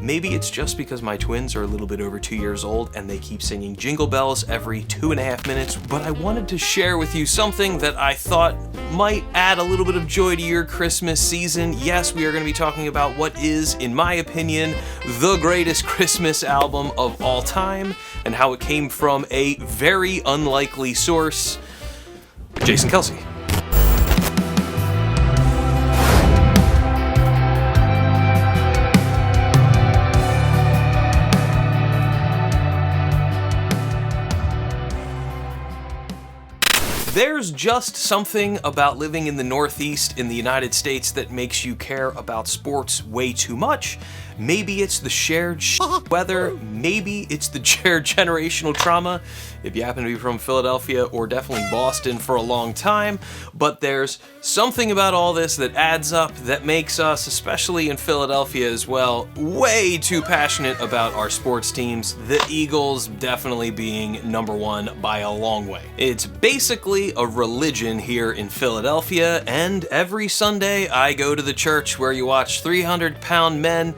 Maybe it's just because my twins are a little bit over 2 years old and they keep singing Jingle Bells every 2.5 minutes, but I wanted to share with you something that I thought might add a little bit of joy to your Christmas season. Yes, we are going to be talking about what is, in my opinion, the greatest Christmas album of all time, and how it came from a very unlikely source, Jason Kelce. There's just something about living in the Northeast in the United States that makes you care about sports way too much. Maybe it's the shared weather, maybe it's the shared generational trauma, if you happen to be from Philadelphia or definitely Boston for a long time, but there's something about all this that adds up that makes us, especially in Philadelphia as well, way too passionate about our sports teams, the Eagles definitely being number one by a long way. It's basically a religion here in Philadelphia, and every Sunday I go to the church where you watch 300-pound men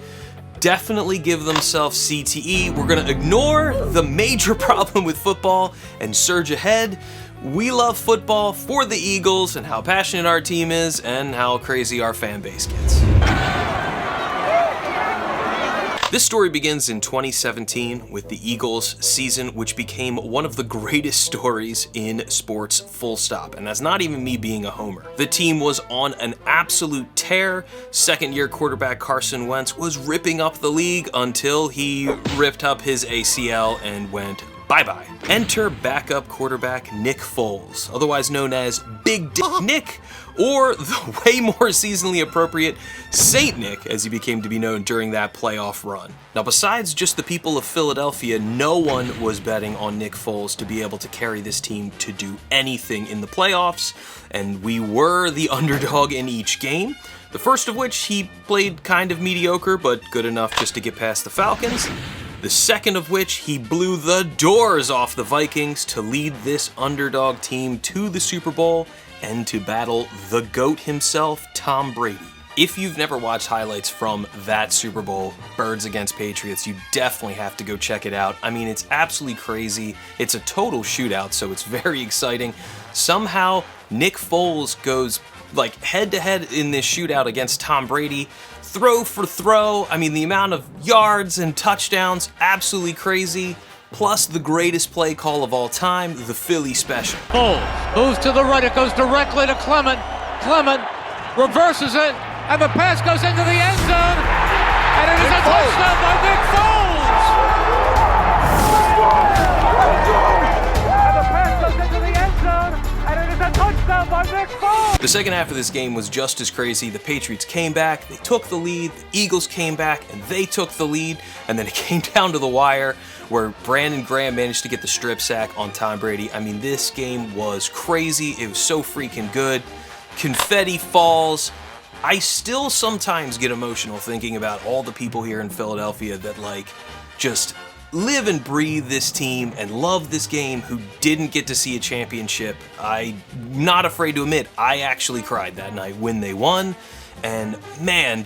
definitely give themselves CTE. We're gonna ignore the major problem with football and surge ahead. We love football for the Eagles and how passionate our team is and how crazy our fan base gets. This story begins in 2017 with the Eagles season, which became one of the greatest stories in sports, full stop. And that's not even me being a homer. The team was on an absolute tear. Second-year quarterback Carson Wentz was ripping up the league until he ripped up his ACL and went bye-bye. Enter backup quarterback Nick Foles, otherwise known as Big Dick Nick, or the way more seasonally appropriate Saint Nick, as he became to be known during that playoff run. Now, besides just the people of Philadelphia, no one was betting on Nick Foles to be able to carry this team to do anything in the playoffs, and we were the underdog in each game. The first of which he played kind of mediocre, but good enough just to get past the Falcons. The second of which he blew the doors off the Vikings to lead this underdog team to the Super Bowl and to battle the GOAT himself, Tom Brady. If you've never watched highlights from that Super Bowl, Birds against Patriots, you definitely have to go check it out. I mean, it's absolutely crazy. It's a total shootout, so it's very exciting. Somehow, Nick Foles goes like head-to-head in this shootout against Tom Brady, throw for throw. I mean, the amount of yards and touchdowns, absolutely crazy. Plus the greatest play call of all time, the Philly special. Foles moves to the right, it goes directly to Clement. Clement reverses it, and the pass goes into the end zone, and it is a touchdown by Nick Foles! And the pass goes into the end zone, and it is a touchdown by Nick Foles! The second half of this game was just as crazy. The Patriots came back, they took the lead, the Eagles came back, and they took the lead, and then it came down to the wire, where Brandon Graham managed to get the strip sack on Tom Brady. I mean, this game was crazy. It was so freaking good. Confetti falls. I still sometimes get emotional thinking about all the people here in Philadelphia that, like, just live and breathe this team and love this game who didn't get to see a championship. I'm not afraid to admit, I actually cried that night when they won. And man,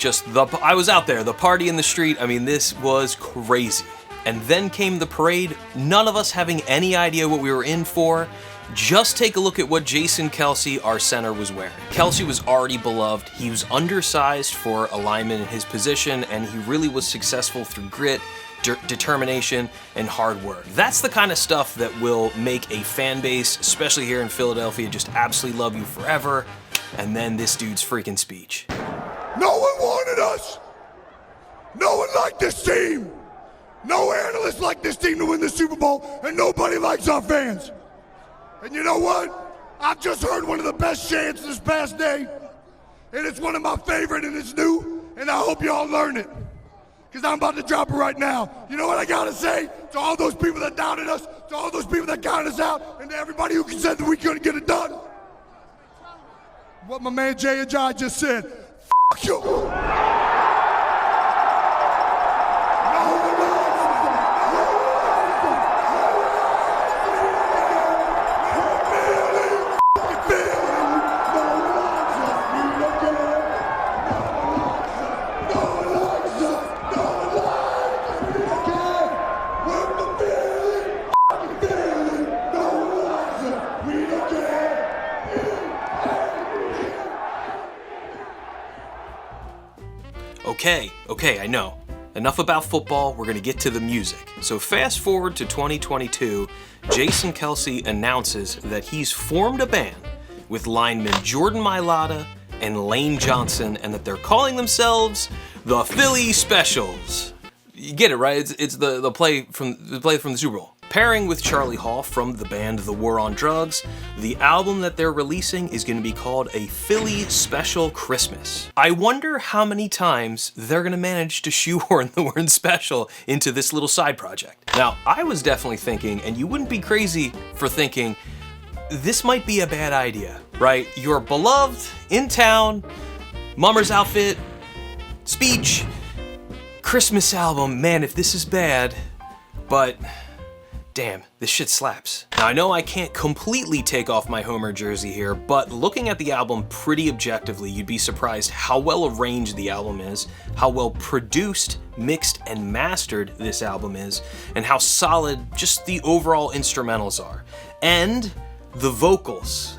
I was out there, the party in the street. I mean, this was crazy. And then came the parade, none of us having any idea what we were in for. Just take a look at what Jason Kelce, our center, was wearing. Kelce was already beloved. He was undersized for a lineman in his position, and he really was successful through grit, determination, and hard work. That's the kind of stuff that will make a fan base, especially here in Philadelphia, just absolutely love you forever. And then this dude's freaking speech. No one wanted us. No one liked this team. No analyst liked this team to win the Super Bowl, and nobody likes our fans. And you know what? I've just heard one of the best chants this past day, and it's one of my favorite, and it's new, and I hope y'all learn it, because I'm about to drop it right now. You know what I gotta say to all those people that doubted us, to all those people that counted us out, and to everybody who said that we couldn't get it done? What my man Jay Ajay just said, F*** you. Okay, I know. Enough about football, we're gonna get to the music. So fast forward to 2022, Jason Kelce announces that he's formed a band with linemen Jordan Mailata and Lane Johnson, and that they're calling themselves the Philly Specials. You get it, right? It's the play from the Super Bowl. Pairing with Charlie Hall from the band The War on Drugs, the album that they're releasing is going to be called A Philly Special Christmas. I wonder how many times they're going to manage to shoehorn the word special into this little side project. Now, I was definitely thinking, and you wouldn't be crazy for thinking, this might be a bad idea, right? You're beloved, in town, mummer's outfit, speech, Christmas album. Man, if this is bad, but damn, this shit slaps. Now, I know I can't completely take off my Homer jersey here, but looking at the album pretty objectively, you'd be surprised how well arranged the album is, how well produced, mixed, and mastered this album is, and how solid just the overall instrumentals are. And the vocals.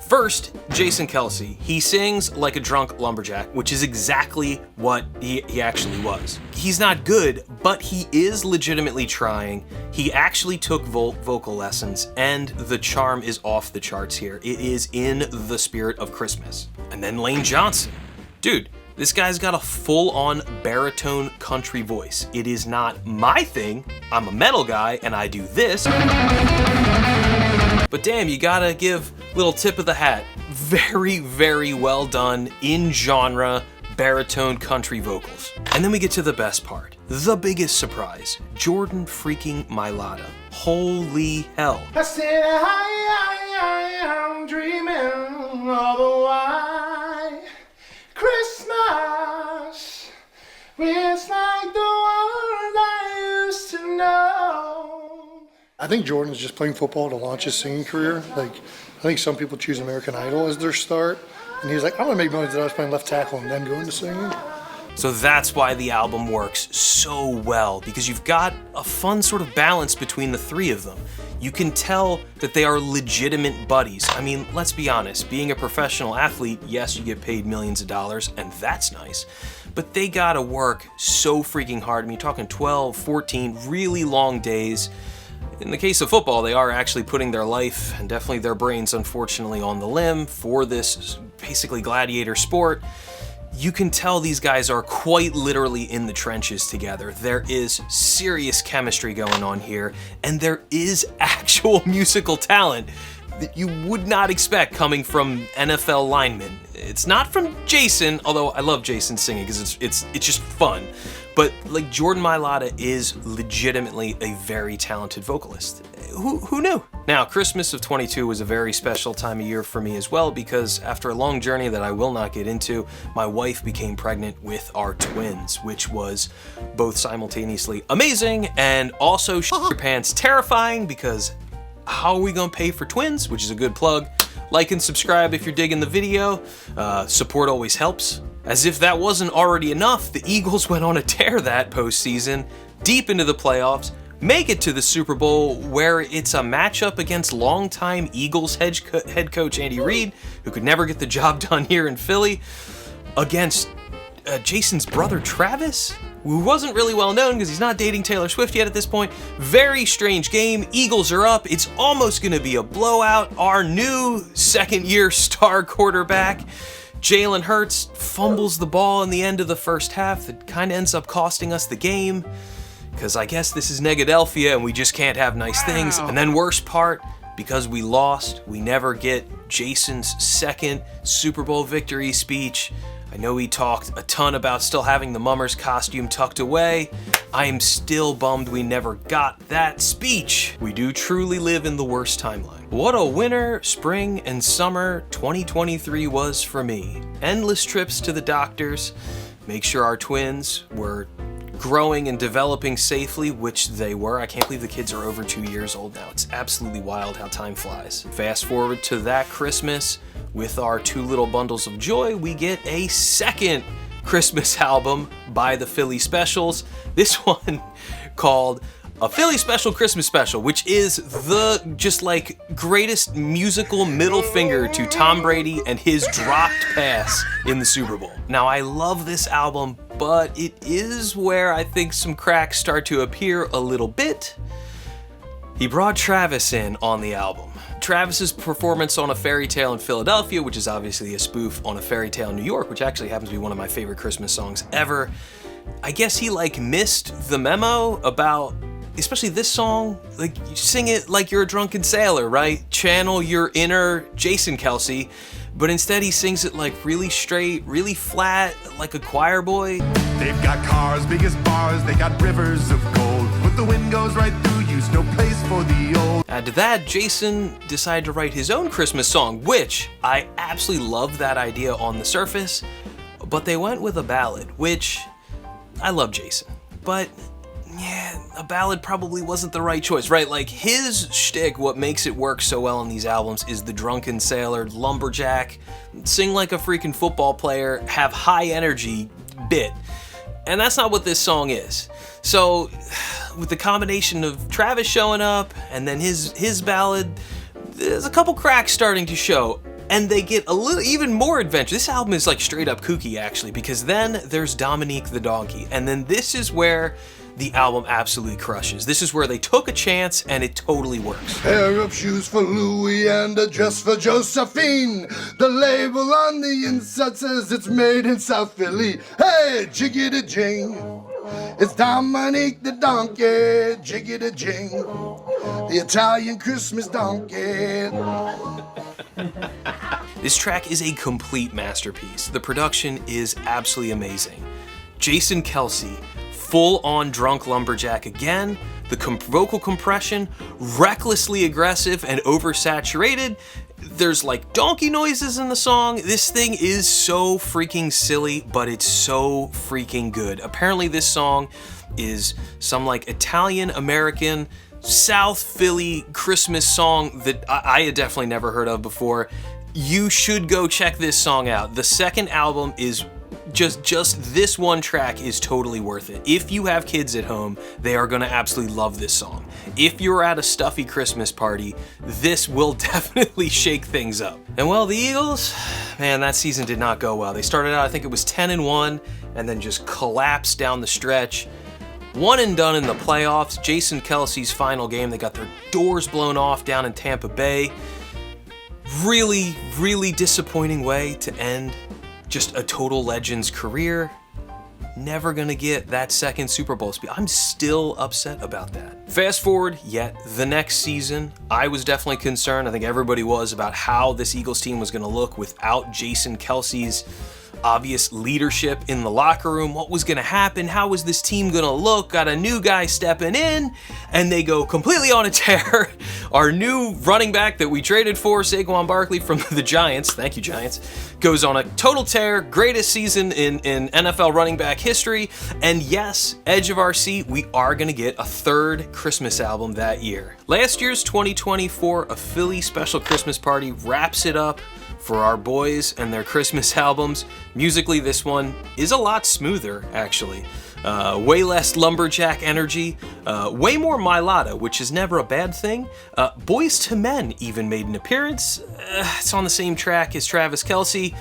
First, Jason Kelce. He sings like a drunk lumberjack, which is exactly what he actually was. He's not good, but he is legitimately trying. He actually took vocal lessons, and the charm is off the charts here. It is in the spirit of Christmas. And then Lane Johnson. Dude, this guy's got a full-on baritone country voice. It is not my thing. I'm a metal guy, and I do this. But damn, you gotta give little tip of the hat. Very, very well done, in genre, baritone country vocals. And then we get to the best part. The biggest surprise. Jordan freaking Mailata. Holy hell. I said, I'm dreaming of a white Christmas. It's like the one I used to know. I think Jordan's just playing football to launch his singing career. Like, I think some people choose American Idol as their start, and he's like, I'm gonna make millions of dollars playing left tackle and then go into singing. So that's why the album works so well, because you've got a fun sort of balance between the three of them. You can tell that they are legitimate buddies. I mean, let's be honest, being a professional athlete, yes, you get paid millions of dollars, and that's nice, but they gotta work so freaking hard. I mean, you're talking 12, 14 really long days. In the case of football, they are actually putting their life and definitely their brains, unfortunately, on the limb for this basically gladiator sport. You can tell these guys are quite literally in the trenches together. There is serious chemistry going on here, and there is actual musical talent that you would not expect coming from NFL linemen. It's not from Jason, although I love Jason singing because it's just fun. But like, Jordan Mailata is legitimately a very talented vocalist. Who knew? Now, Christmas of 22 was a very special time of year for me as well, because after a long journey that I will not get into, my wife became pregnant with our twins, which was both simultaneously amazing and also shit your pants terrifying, because how are we gonna pay for twins? Which is a good plug. Like and subscribe if you're digging the video. Support always helps. As if that wasn't already enough, the Eagles went on a tear that postseason, deep into the playoffs, make it to the Super Bowl, where it's a matchup against longtime Eagles head coach Andy Reid, who could never get the job done here in Philly, against Jason's brother Travis, who wasn't really well known because he's not dating Taylor Swift yet at this point. Very strange game. Eagles are up. It's almost going to be a blowout. Our new second-year star quarterback, Jalen Hurts, fumbles the ball in the end of the first half. That kind of ends up costing us the game, because I guess this is Negadelphia and we just can't have nice things. And then worst part, because we lost, we never get Jason's second Super Bowl victory speech. I know he talked a ton about still having the mummer's costume tucked away. I am still bummed we never got that speech. We do truly live in the worst timeline. What a winter, spring, and summer 2023 was for me. Endless trips to the doctors, make sure our twins were growing and developing safely, which they were. I can't believe the kids are over 2 years old now. It's absolutely wild how time flies. Fast forward to that Christmas, with our two little bundles of joy, we get a second Christmas album by the Philly Specials. This one called A Philly Special Christmas Special, which is the just like greatest musical middle finger to Tom Brady and his dropped pass in the Super Bowl. Now, I love this album, but it is where I think some cracks start to appear a little bit. He brought Travis in on the album. Travis's performance on A Fairy Tale in Philadelphia, which is obviously a spoof on A Fairy Tale in New York, which actually happens to be one of my favorite Christmas songs ever. I guess he like missed the memo about, especially this song, like you sing it like you're a drunken sailor, right? Channel your inner Jason Kelce, but instead he sings it like really straight, really flat, like a choir boy. They've got cars big as bars, they got rivers of gold, but the wind goes right through you, no place for the old. Add to that, Jason decided to write his own Christmas song, which I absolutely love that idea on the surface, but they went with a ballad, which I love Jason, but yeah, a ballad probably wasn't the right choice, right? Like his shtick, what makes it work so well on these albums is the drunken sailor, lumberjack, sing like a freaking football player, have high energy bit. And that's not what this song is. So with the combination of Travis showing up and then his ballad, there's a couple cracks starting to show. And they get a little even more adventure. This album is like straight up kooky actually, because then there's Dominick the Donkey. And then this is where the album absolutely crushes. This is where they took a chance and it totally works. Pair of shoes for Louis and a dress for Josephine. The label on the inside says it's made in South Philly. Hey, jiggity jing. It's Dominick the Donkey, jiggity jing. The Italian Christmas donkey. This track is a complete masterpiece. The production is absolutely amazing. Jason Kelce, full-on drunk lumberjack again, the vocal compression, recklessly aggressive and oversaturated. There's like donkey noises in the song. This thing is so freaking silly, but it's so freaking good. Apparently this song is some like Italian-American South Philly Christmas song that I had definitely never heard of before. You should go check this song out. The second album is just this one track is totally worth it. If you have kids at home, they are gonna absolutely love this song. If you're at a stuffy Christmas party, this will definitely shake things up. And well, the Eagles, man, that season did not go well. They started out, I think it was 10-1, and then just collapsed down the stretch. One and done in the playoffs. Jason Kelce's final game, they got their doors blown off down in Tampa Bay. Really, really disappointing way to end just a total legend's career. Never gonna get that second Super Bowl speech. I'm still upset about that. Fast forward yet the next season, I was definitely concerned. I think everybody was about how this Eagles team was gonna look without Jason Kelce's obvious leadership in the locker room. What was gonna happen? How was this team gonna look? Got a new guy stepping in, and they go completely on a tear. Our new running back that we traded for, Saquon Barkley from the Giants, thank you Giants, goes on a total tear, greatest season in NFL running back history, and yes, edge of our seat, we are gonna get a third Christmas album that year. Last year's 2024 A Philly Special Christmas Party wraps it up for our boys and their Christmas albums. Musically, this one is a lot smoother, actually. Way less lumberjack energy, way more Mailata, which is never a bad thing. Boys to Men even made an appearance. It's on the same track as Travis Kelce.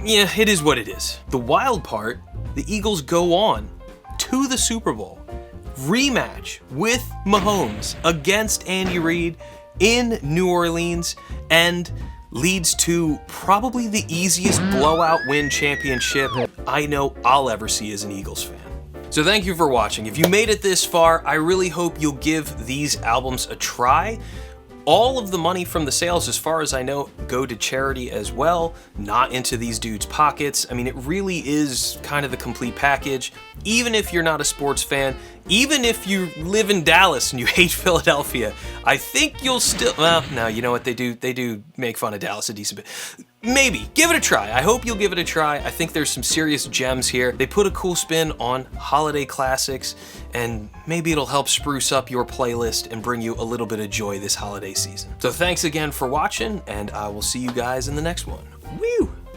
Yeah, it is what it is. The wild part, the Eagles go on to the Super Bowl. Rematch with Mahomes against Andy Reid in New Orleans, and leads to probably the easiest blowout win championship I know I'll ever see as an Eagles fan. So thank you for watching. If you made it this far, I really hope you'll give these albums a try. All of the money from the sales, as far as I know, go to charity as well, not into these dudes' pockets. I mean, it really is kind of the complete package. Even if you're not a sports fan, even if you live in Dallas and you hate Philadelphia, I think you'll still, well, no, you know what, they do make fun of Dallas a decent bit. Maybe, give it a try. I hope you'll give it a try. I think there's some serious gems here. They put a cool spin on holiday classics, and maybe it'll help spruce up your playlist and bring you a little bit of joy this holiday season. So thanks again for watching, and I will see you guys in the next one. Woo!